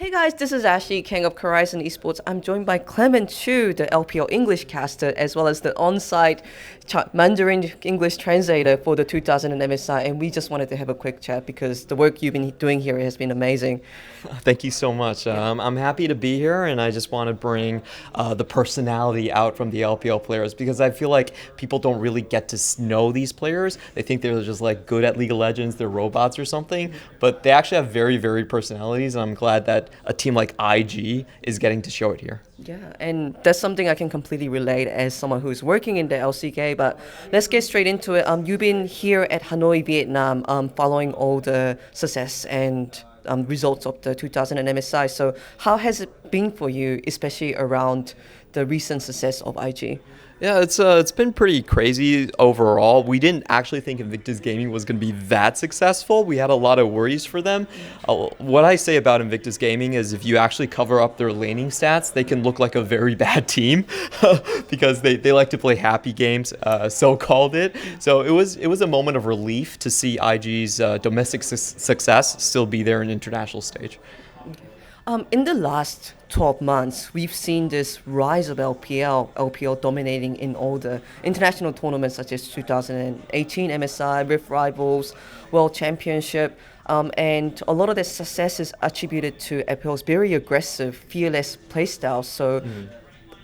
Hey guys, this is Ashley, Kang of Horizon Esports. I'm joined by Clement Chu, the LPL English caster, as well as the on-site Mandarin English translator for the 2000 MSI. And we just wanted to have a quick chat because the work you've been doing here has been amazing. Thank you so much. I'm happy to be here, and I just want to bring the personality out from the LPL players because I feel like people don't really get to know these players. They think they're just like good at League of Legends, they're robots or something, but they actually have very, very personalities, and I'm glad that a team like IG is getting to show it here. Yeah, and that's something I can completely relate as someone who's working in the LCK. But let's get straight into it. You've been here at Hanoi, Vietnam, following all the success and results of the 2000 MSI. So how has it been for you, especially around the recent success of IG? Yeah, it's been pretty crazy overall. We didn't actually think Invictus Gaming was going to be that successful. We had a lot of worries for them. What I say about Invictus Gaming is if you actually cover up their laning stats, they can look like a very bad team because they like to play happy games, so called it. So it was a moment of relief to see IG's domestic success still be there in international stage. In the last 12 months, we've seen this rise of LPL dominating in all the international tournaments such as 2018 MSI, Rift Rivals, World Championship, and a lot of the success is attributed to LPL's very aggressive, fearless playstyle. So,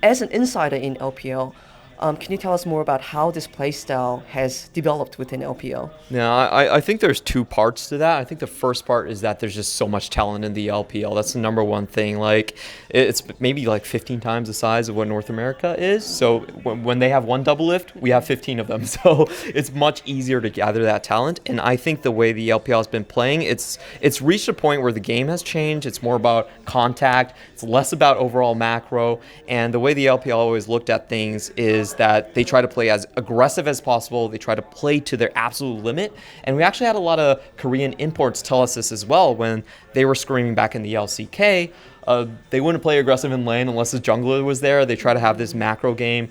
as an insider in LPL, can you tell us more about how this playstyle has developed within LPL? Yeah, I think there's two parts to that. I think the first part is that there's just so much talent in the LPL. That's the number one thing. Like, it's maybe like 15 times the size of what North America is. So when they have one double lift, we have 15 of them. So it's much easier to gather that talent. And I think the way the LPL has been playing, it's reached a point where the game has changed. It's more about contact. It's less about overall macro. And the way the LPL always looked at things is that they try to play as aggressive as possible. They try to play to their absolute limit. And we actually had a lot of Korean imports tell us this as well when they were screaming back in the LCK. They wouldn't play aggressive in lane unless the jungler was there. They try to have this macro game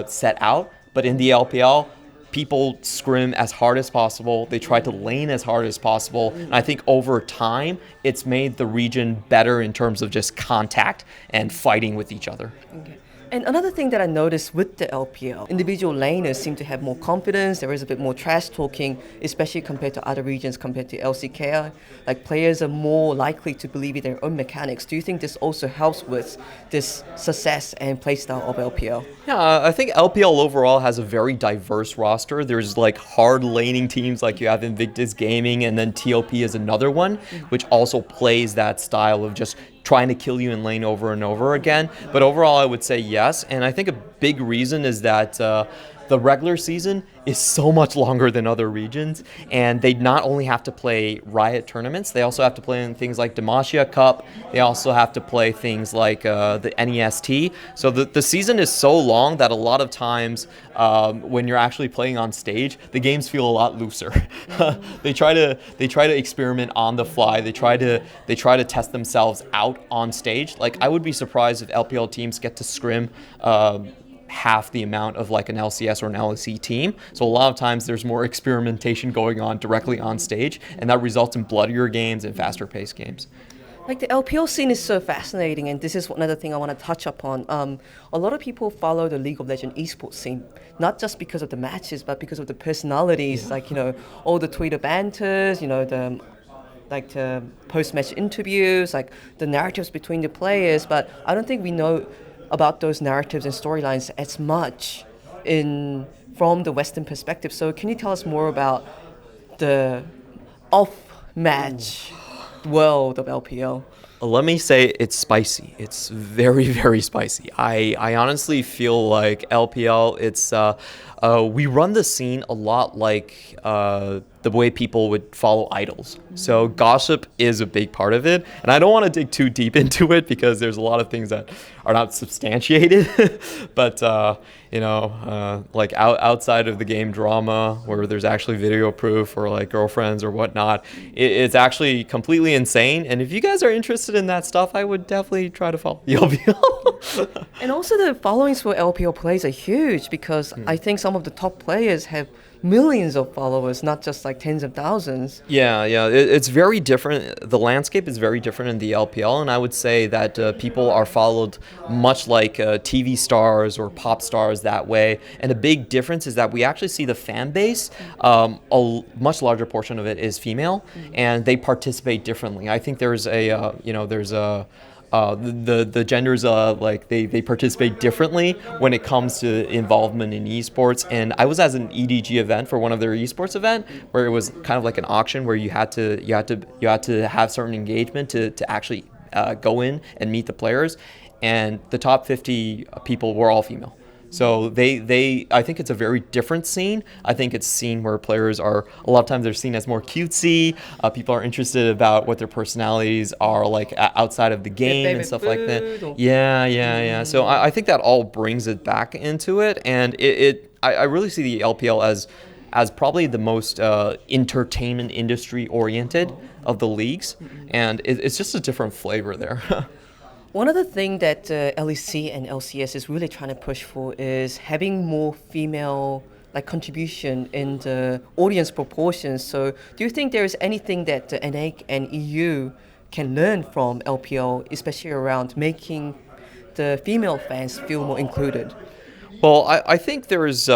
set out. But in the LPL, people scrim as hard as possible. They try to lane as hard as possible. And I think over time, it's made the region better in terms of just contact and fighting with each other. Okay. And another thing that I noticed with the LPL, individual laners seem to have more confidence. There is a bit more trash talking, especially compared to other regions, compared to LCK. Like players are more likely to believe in their own mechanics. Do you think this also helps with this success and playstyle of LPL? Yeah, I think LPL overall has a very diverse roster. There's like hard laning teams like you have Invictus Gaming, and then TOP is another one, which also plays that style of just trying to kill you in lane over and over again. But overall, I would say yes. And I think a big reason is that the regular season is so much longer than other regions, and they not only have to play Riot tournaments, they also have to play in things like Demacia Cup. They also have to play things like the NEST. So the season is so long that a lot of times when you're actually playing on stage, the games feel a lot looser. They try to experiment on the fly. They try to test themselves out on stage. Like, I would be surprised if LPL teams get to scrim half the amount of like an LCS or an LEC team. So a lot of times there's more experimentation going on directly on stage, and that results in bloodier games and faster paced games. Like the LPL scene is so fascinating, and this is another thing I want to touch upon. A lot of people follow the League of Legends esports scene, not just because of the matches, but because of the personalities, like, all the Twitter banters, the post-match interviews, like the narratives between the players. But I don't think we know about those narratives and storylines as much from the Western perspective. So can you tell us more about the off-match world of LPL? Let me say it's spicy. It's very, very spicy. I honestly feel like LPL, we run the scene a lot like the way people would follow idols. So gossip is a big part of it. And I don't want to dig too deep into it because there's a lot of things that are not substantiated. But, like outside of the game drama where there's actually video proof or like girlfriends or whatnot, it's actually completely insane. And if you guys are interested in that stuff, I would definitely try to follow the LPL. And also the followings for LPL players are huge because I think some of the top players have millions of followers, not just like tens of thousands. Yeah, yeah, it's very different. The landscape is very different in the LPL, and I would say that people are followed much like TV stars or pop stars that way. And a big difference is that we actually see the fan base, much larger portion of it is female, and they participate differently. I think there's there's a the genders like they participate differently when it comes to involvement in esports. And I was at an EDG event for one of their esports event where it was kind of like an auction where you had to have certain engagement to actually go in and meet the players, and the top 50 people were all female. So I think it's a very different scene. I think it's a scene where players are, a lot of times they're seen as more cutesy. People are interested about what their personalities are like outside of the game and stuff like that. Yeah, yeah, yeah. So I think that all brings it back into it. And I really see the LPL as probably the most entertainment industry oriented of the leagues. And it's just a different flavor there. One of the things that LEC and LCS is really trying to push for is having more female like contribution in the audience proportions. So do you think there is anything that NA and EU can learn from LPL, especially around making the female fans feel more included? Well, I think there's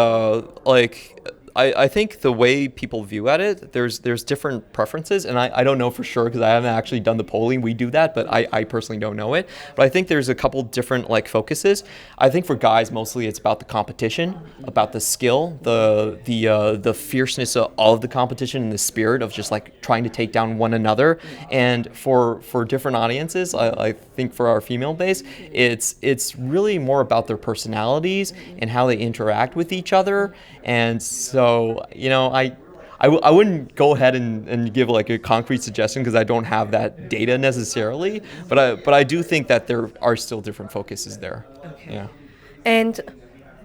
I think the way people view at it, there's different preferences, and I don't know for sure because I haven't actually done the polling. We do that, but I personally don't know it. But I think there's a couple different like focuses. I think for guys, mostly it's about the competition, about the skill, the fierceness of the competition and the spirit of just like trying to take down one another. And for different audiences, I think for our female base, it's really more about their personalities and how they interact with each other. And so, I wouldn't go ahead and give like a concrete suggestion because I don't have that data necessarily, but I do think that there are still different focuses there. Okay. Yeah. And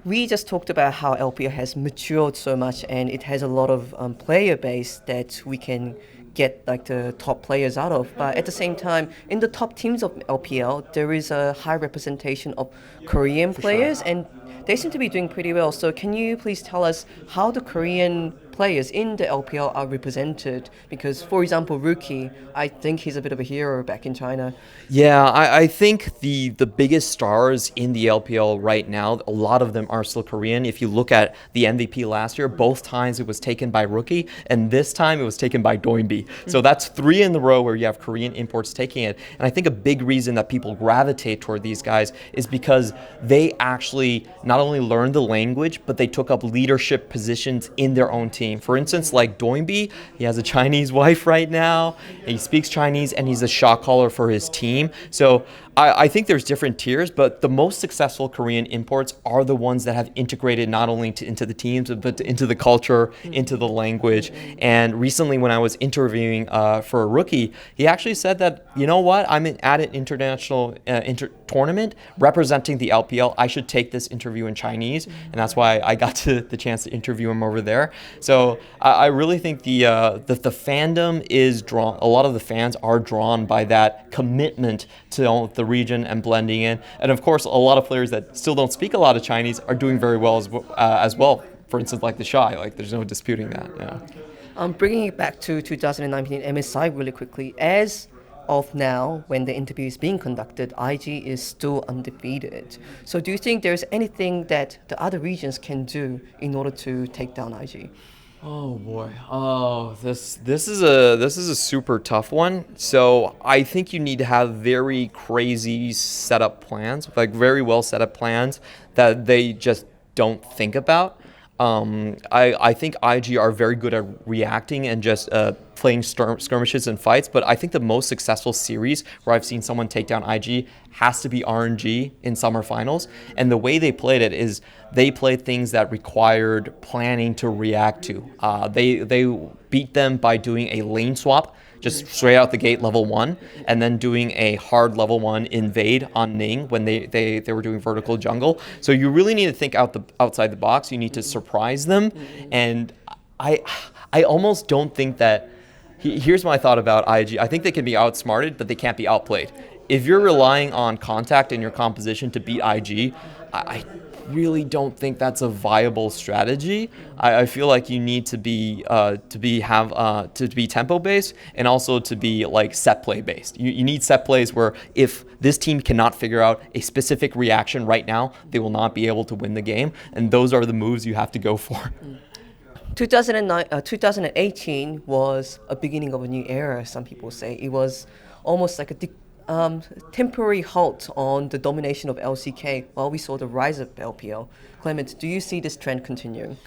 we just talked about how LPL has matured so much and it has a lot of player base that we can get like the top players out of. But at the same time, in the top teams of LPL, there is a high representation of Korean players, and they seem to be doing pretty well. So can you please tell us how the Korean players in the LPL are represented? Because, for example, Rookie, I think he's a bit of a hero back in China. Yeah, I think the biggest stars in the LPL right now, a lot of them are still Korean. If you look at the MVP last year, both times it was taken by Rookie, and this time it was taken by Doinby. So that's 3 in a row where you have Korean imports taking it. And I think a big reason that people gravitate toward these guys is because they actually not only learned the language, but they took up leadership positions in their own team. For instance, like Doinby, he has a Chinese wife right now, he speaks Chinese, and he's a shot caller for his team. So I think there's different tiers, but the most successful Korean imports are the ones that have integrated not only into the teams, but into the culture, into the language. And recently when I was interviewing for a Rookie, he actually said that, you know what, I'm at an international tournament representing the LPL. I should take this interview in Chinese, and that's why I got the chance to interview him over there. So I really think the fandom is drawn, a lot of the fans are drawn by that commitment to the region and blending in. And of course, a lot of players that still don't speak a lot of Chinese are doing very well as well. For instance, like the Shy, like there's no disputing that. Yeah. Bringing it back to 2019 MSI really quickly, as of now, when the interview is being conducted, IG is still undefeated. So do you think there's anything that the other regions can do in order to take down IG? Oh boy. Oh, this is a super tough one. So I think you need to have very crazy setup plans, like very well set up plans that they just don't think about. I think IG are very good at reacting and just playing skirmishes and fights, but I think the most successful series where I've seen someone take down IG has to be RNG in summer finals. And the way they played it is they played things that required planning to react to. They beat them by doing a lane swap, just straight out the gate level 1, and then doing a hard level 1 invade on Ning when they were doing vertical jungle. So you really need to think outside the box. You need to surprise them. And I almost don't think that, here's my thought about IG. I think they can be outsmarted, but they can't be outplayed. If you're relying on contact in your composition to beat IG, really don't think that's a viable strategy. I feel like you need to be tempo based and also to be like set play based. You need set plays where if this team cannot figure out a specific reaction right now, they will not be able to win the game, and those are the moves you have to go for. 2018 was a beginning of a new era, some people say. It was almost like a temporary halt on the domination of LCK while we saw the rise of LPL. Clement, do you see this trend continuing?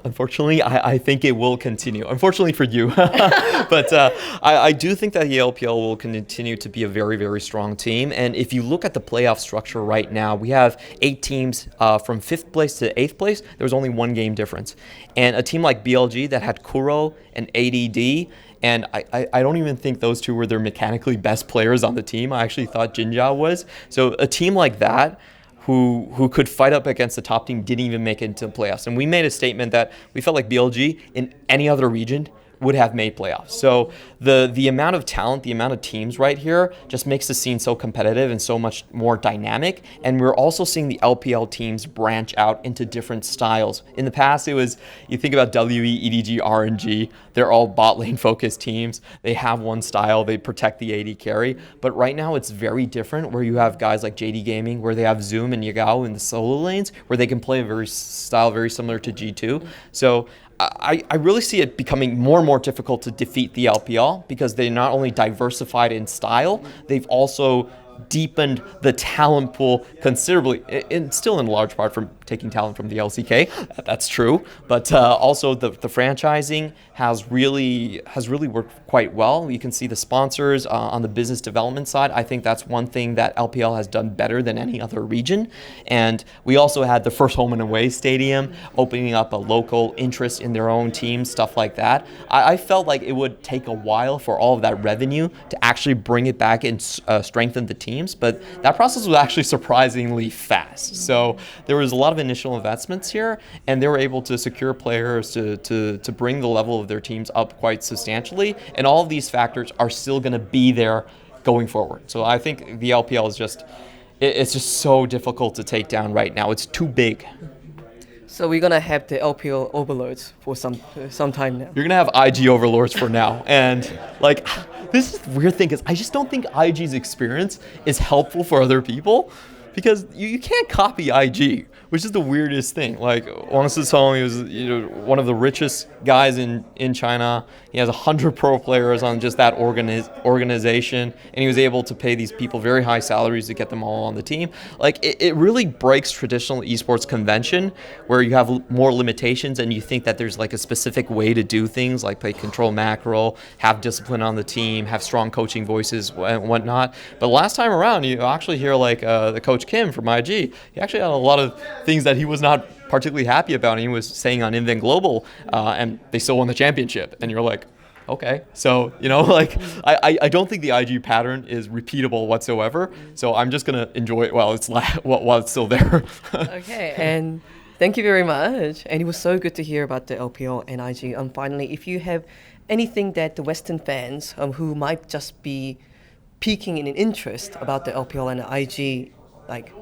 Unfortunately, I think it will continue. Unfortunately for you. But I do think that the LPL will continue to be a very, very strong team. And if you look at the playoff structure right now, we have 8 teams from 5th place to 8th place. There was only 1 game difference. And a team like BLG that had Kuro and ADD, and I don't even think those two were their mechanically best players on the team. I actually thought Jinja was. So a team like that, who could fight up against the top team, didn't even make it into the playoffs. And we made a statement that we felt like BLG in any other region would have made playoffs. So the amount of talent, the amount of teams right here just makes the scene so competitive and so much more dynamic. And we're also seeing the LPL teams branch out into different styles. In the past, it was, you think about WE, EDG, RNG, they're all bot lane focused teams. They have one style, they protect the AD carry. But right now it's very different, where you have guys like JD Gaming, where they have Zoom and Yagao in the solo lanes, where they can play a style very similar to G2. So I really see it becoming more and more difficult to defeat the LPL because they not only diversified in style, they've also deepened the talent pool considerably, and still in large part from taking talent from the LCK. That's true, but also the franchising has really worked quite well. You can see the sponsors on the business development side. I think that's one thing that LPL has done better than any other region. And we also had the first home and away stadium, opening up a local interest in their own team, stuff like that. I felt like it would take a while for all of that revenue to actually bring it back and strengthen the teams, but that process was actually surprisingly fast. So there was a lot of initial investments here, and they were able to secure players to bring the level of their teams up quite substantially, and all of these factors are still going to be there going forward. So I think the LPL is just, it's just so difficult to take down right now. It's too big. So we're gonna have the LPL overloads for some time now. You're gonna have IG overlords for now, and like, this is the weird thing is I just don't think IG's experience is helpful for other people, because you can't copy IG, which is the weirdest thing. Like, Wang Sisong, he was one of the richest guys in China. He has 100 pro players on just that organization, and he was able to pay these people very high salaries to get them all on the team. Like, it really breaks traditional esports convention, where you have more limitations and you think that there's like a specific way to do things, like play control macro, have discipline on the team, have strong coaching voices and whatnot. But last time around, you actually hear like the coach Kim from IG, he actually had a lot of things that he was not particularly happy about, and he was saying on Invent Global, and they still won the championship. And you're like, okay. So, like, I don't think the IG pattern is repeatable whatsoever. So I'm just going to enjoy it while it's still there. Okay, and thank you very much. And it was so good to hear about the LPL and IG. Finally, if you have anything that the Western fans who might just be piquing in an interest about the LPL and the IG, like,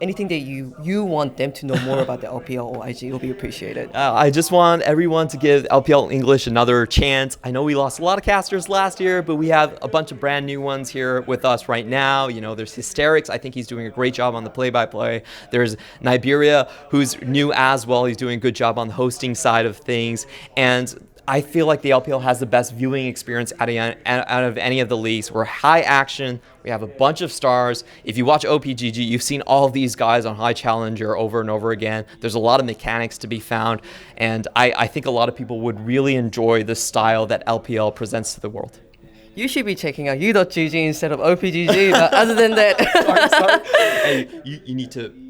anything that you want them to know more about the LPL or IG will be appreciated. I just want everyone to give LPL English another chance. I know we lost a lot of casters last year, but we have a bunch of brand new ones here with us right now. There's Hysterics. I think he's doing a great job on the play-by-play. There's Niberia, who's new as well. He's doing a good job on the hosting side of things. And I feel like the LPL has the best viewing experience out of any of the leagues. We're high action. We have a bunch of stars. If you watch OPGG, you've seen all of these guys on High Challenger over and over again. There's a lot of mechanics to be found, and I think a lot of people would really enjoy the style that LPL presents to the world. You should be checking out u.gg instead of OPGG, but other than that... sorry. Hey, you need to...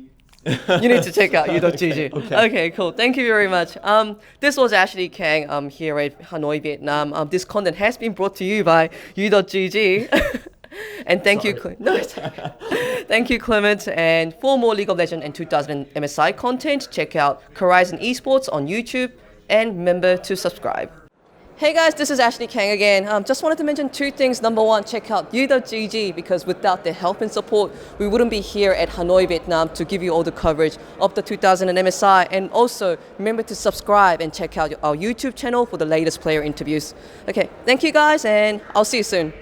You need to check out u.gg. Okay, cool. Thank you very much. This was Ashley Kang here at Hanoi, Vietnam. This content has been brought to you by u.gg. And thank you, thank you, Clement. And for more League of Legends and 2000 MSI content, check out Horizon Esports on YouTube, and remember to subscribe. Hey guys, this is Ashley Kang again. Just wanted to mention two things. Number one, check out u.gg because without their help and support, we wouldn't be here at Hanoi, Vietnam to give you all the coverage of the 2000 and MSI. And also, remember to subscribe and check out our YouTube channel for the latest player interviews. Okay, thank you guys and I'll see you soon.